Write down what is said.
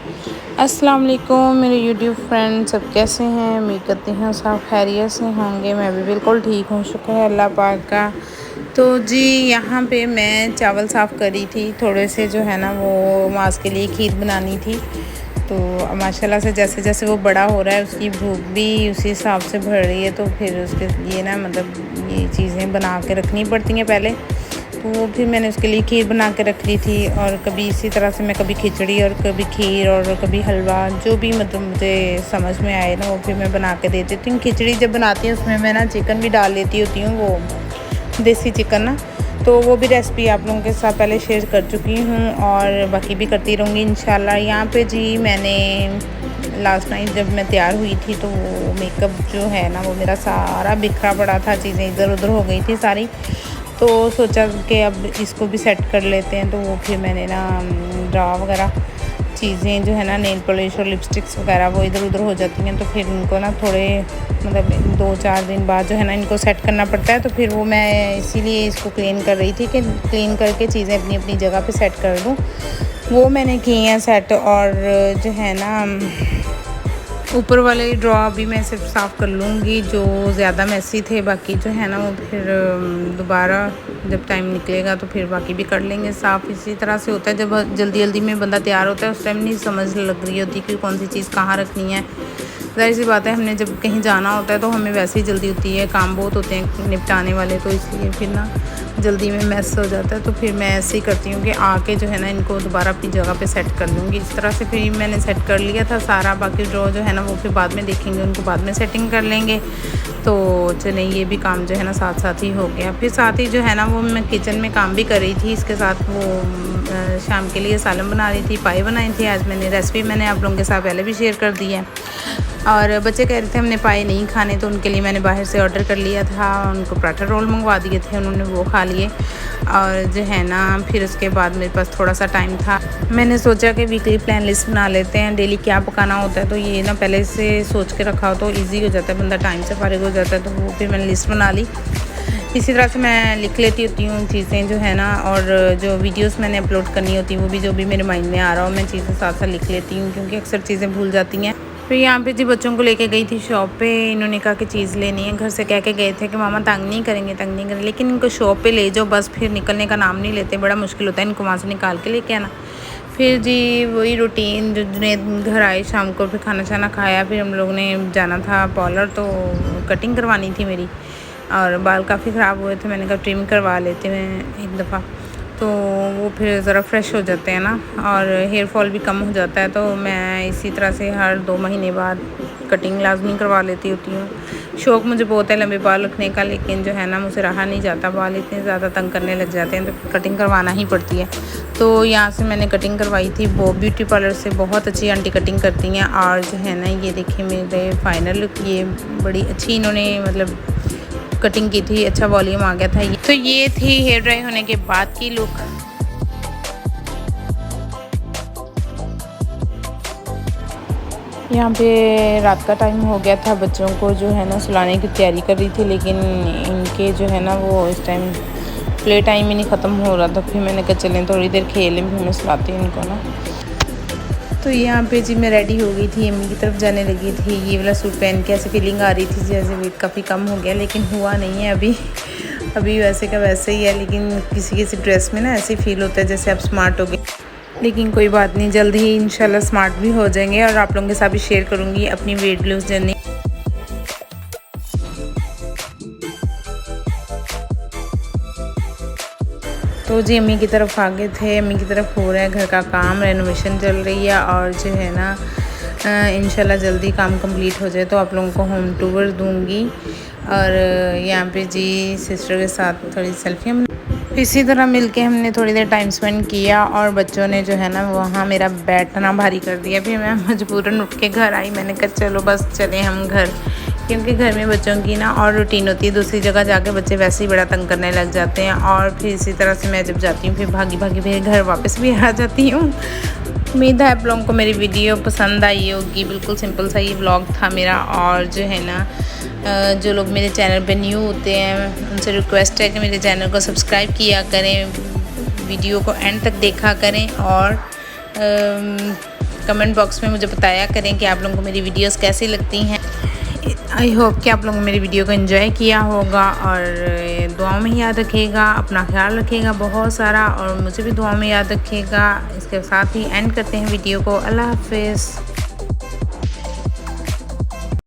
अस्सलाम वालेकुम मेरे यूट्यूब फ्रेंड सब कैसे हैं। उम्मीद करती हूँ सब खैरियत से होंगे। मैं भी बिल्कुल ठीक हूँ, शुक्र है अल्लाह पाक का। तो जी यहाँ पे मैं चावल साफ़ करी थी, थोड़े से जो है ना वो मास के लिए खीर बनानी थी। तो माशाल्लाह से जैसे जैसे वो बड़ा हो रहा है उसकी भूख भी उसी हिसाब से बढ़ रही है। तो फिर उसके लिए ना मतलब ये चीज़ें बना के रखनी पड़ती हैं पहले। तो वो फिर मैंने उसके लिए खीर बना के रख ली थी। और कभी इसी तरह से मैं कभी खिचड़ी और कभी खीर और कभी हलवा, जो भी मतलब मुझे समझ में आए ना वो फिर मैं बना के दे देती हूँ। खिचड़ी जब बनाती हूँ उसमें मैं ना चिकन भी डाल लेती होती हूँ, वो देसी चिकन ना। तो वो भी रेसिपी आप लोगों के साथ पहले शेयर कर चुकी हूँ और बाकी भी करती रहूँगी इंशाल्लाह। यहाँ पे जी मैंने लास्ट नाइट जब मैं तैयार हुई थी तो वो मेकअप जो है ना वो मेरा सारा बिखरा पड़ा था, चीज़ें इधर उधर हो गई थी सारी। तो सोचा कि अब इसको भी सेट कर लेते हैं। तो वो फिर मैंने ना ड्रा वगैरह चीज़ें जो है ना नेल पॉलिश और लिपस्टिक्स वगैरह वो इधर उधर हो जाती हैं। तो फिर इनको ना थोड़े मतलब 2-4 दिन बाद जो है ना इनको सेट करना पड़ता है। तो फिर वो मैं इसीलिए इसको क्लीन कर रही थी कि क्लीन करके चीज़ें अपनी अपनी जगह पे सेट कर दूँ। वो मैंने की हैं सेट। और जो है ना ऊपर वाले ड्रॉ भी मैं सिर्फ साफ़ कर लूँगी जो ज़्यादा मैसी थे। बाकी जो है ना वो फिर दोबारा जब टाइम निकलेगा तो फिर बाकी भी कर लेंगे साफ़। इसी तरह से होता है जब जल्दी जल्दी में बंदा तैयार होता है उस टाइम नहीं समझ लग रही होती कि कौन सी चीज़ कहाँ रखनी है। ज़ाहिर सी बात है हमने जब कहीं जाना होता है तो हमें वैसे ही जल्दी होती है, काम बहुत होते हैं निपटाने वाले, तो इसलिए फिर ना जल्दी में मैस हो जाता है। तो फिर मैं ऐसे ही करती हूँ कि आके जो है ना इनको दोबारा अपनी जगह पे सेट कर लूँगी। इस तरह से फिर मैंने सेट कर लिया था सारा। बाकी ड्रॉ जो है ना वो फिर बाद में देखेंगे, उनको बाद में सेटिंग कर लेंगे। तो चलिए ये भी काम जो है ना साथ साथ ही हो गया। फिर साथ ही जो है ना वो मैं किचन में काम भी कर रही थी, इसके साथ वो शाम के लिए सालन बना रही थी, पाई बनाई थी। आज मैंने रेसिपी मैंने आप लोगों के साथ पहले भी शेयर कर दी है। और बच्चे कह रहे थे हमने पाए नहीं खाने, तो उनके लिए मैंने बाहर से ऑर्डर कर लिया था। उनको पराठा रोल मंगवा दिए थे, उन्होंने वो खा लिए। और जो है ना फिर उसके बाद मेरे पास थोड़ा सा टाइम था, मैंने सोचा कि वीकली प्लान लिस्ट बना लेते हैं, डेली क्या पकाना होता है। तो ये ना पहले से सोच के रखा हो तो ईजी हो जाता है, बंदा टाइम से फारिग हो जाता है। तो वो फिर मैंने लिस्ट बना ली। इसी तरह से मैं लिख लेती होती हूँ चीज़ें जो है ना। और जो वीडियोस मैंने अपलोड करनी होती हैं वो भी जो भी मेरे माइंड में आ रहा हो मैं चीज़ें साथ साथ लिख लेती हूँ, क्योंकि अक्सर चीज़ें भूल जाती हैं। फिर यहाँ पे जी बच्चों को लेके गई थी शॉप पे। इन्होंने कहा कि चीज़ लेनी है, घर से कह के गए थे कि मामा तंग नहीं करेंगे तंग नहीं करेंगे, लेकिन इनको शॉप पे ले जाओ बस, फिर निकलने का नाम नहीं लेते। बड़ा मुश्किल होता है इनको वहाँ से निकाल के लेके आना। फिर जी वही रूटीन जो जुनैद घर आए शाम को, फिर खाना शाना खाया। फिर हम लोग ने जाना था पार्लर, तो कटिंग करवानी थी मेरी और बाल काफ़ी ख़राब हुए थे। मैंने कहा ट्रिम करवा लेते हैं एक दफ़ा, तो वो फिर ज़रा फ्रेश हो जाते हैं ना और हेयर फॉल भी कम हो जाता है। तो मैं इसी तरह से हर 2 महीने बाद कटिंग लाजमी करवा लेती होती हूँ। शौक़ मुझे बहुत है लंबे बाल रखने का, लेकिन जो है ना मुझसे रहा नहीं जाता, बाल इतने ज़्यादा तंग करने लग जाते हैं तो कटिंग करवाना ही पड़ती है। तो यहाँ से मैंने कटिंग करवाई थी बॉब ब्यूटी पार्लर से, बहुत अच्छी आंटी कटिंग करती हैं। और जो है ना ये देखिए मेरे फाइनल लुक, ये बड़ी अच्छी इन्होंने मतलब कटिंग की थी, अच्छा वॉल्यूम आ गया था। तो ये थी हेयर ड्राई होने के बाद की लुक। यहाँ पे रात का टाइम हो गया था, बच्चों को जो है ना सुलाने की तैयारी कर रही थी, लेकिन इनके जो है ना वो इस टाइम प्ले टाइम ही नहीं ख़त्म हो रहा था। फिर मैंने कहा चलें थोड़ी देर खेलें, फिर मैं सुलाती हूँ इनको ना। तो यहाँ पे जी मैं रेडी हो गई थी, अम्मी की तरफ जाने लगी थी। ये वाला सूट पहन के ऐसे फीलिंग आ रही थी जैसे वेट काफ़ी कम हो गया, लेकिन हुआ नहीं है अभी वैसे का वैसे ही है। लेकिन किसी किसी ड्रेस में ना ऐसे फील होता है जैसे आप स्मार्ट हो गए। लेकिन कोई बात नहीं, जल्द ही इंशाल्लाह स्मार्ट भी हो जाएंगे और आप लोगों के साथ भी शेयर करूँगी अपनी वेट लूज़ जर्नी। तो जी अम्मी की तरफ आ गए थे, अम्मी की तरफ हो रहा है घर का काम, रेनोवेशन चल रही है। और जो है ना इंशाल्लाह जल्दी काम कंप्लीट हो जाए तो आप लोगों को होम टूर दूंगी। और यहाँ पे जी सिस्टर के साथ थोड़ी सेल्फियाँ, इसी तरह मिलके हमने थोड़ी देर टाइम स्पेंड किया। और बच्चों ने जो है ना वहाँ मेरा बैठना भारी कर दिया। फिर मैं मजबूरन उठ के घर आई, मैंने कहा चलो बस चले हम घर, क्योंकि घर में बच्चों की ना और रूटीन होती है, दूसरी जगह जाके बच्चे वैसे ही बड़ा तंग करने लग जाते हैं। और फिर इसी तरह से मैं जब जाती हूँ फिर भागी भागी फिर घर वापस भी आ जाती हूँ। उम्मीद है आप लोगों को मेरी वीडियो पसंद आई होगी। बिल्कुल सिंपल सा ये व्लॉग था मेरा। और जो है ना जो लोग मेरे चैनल पे न्यू होते हैं उनसे रिक्वेस्ट है कि मेरे चैनल को सब्सक्राइब किया करें, वीडियो को एंड तक देखा करें और कमेंट बॉक्स में मुझे बताया करें कि आप लोगों को मेरी वीडियोस कैसी लगती हैं। आई होप कि आप लोगों ने मेरी वीडियो को एंजॉय किया होगा और दुआओं में याद रखिएगा, अपना ख्याल रखिएगा बहुत सारा और मुझे भी दुआओं में याद रखिएगा। इसके साथ ही एंड करते हैं वीडियो को। अल्लाह हाफिज़।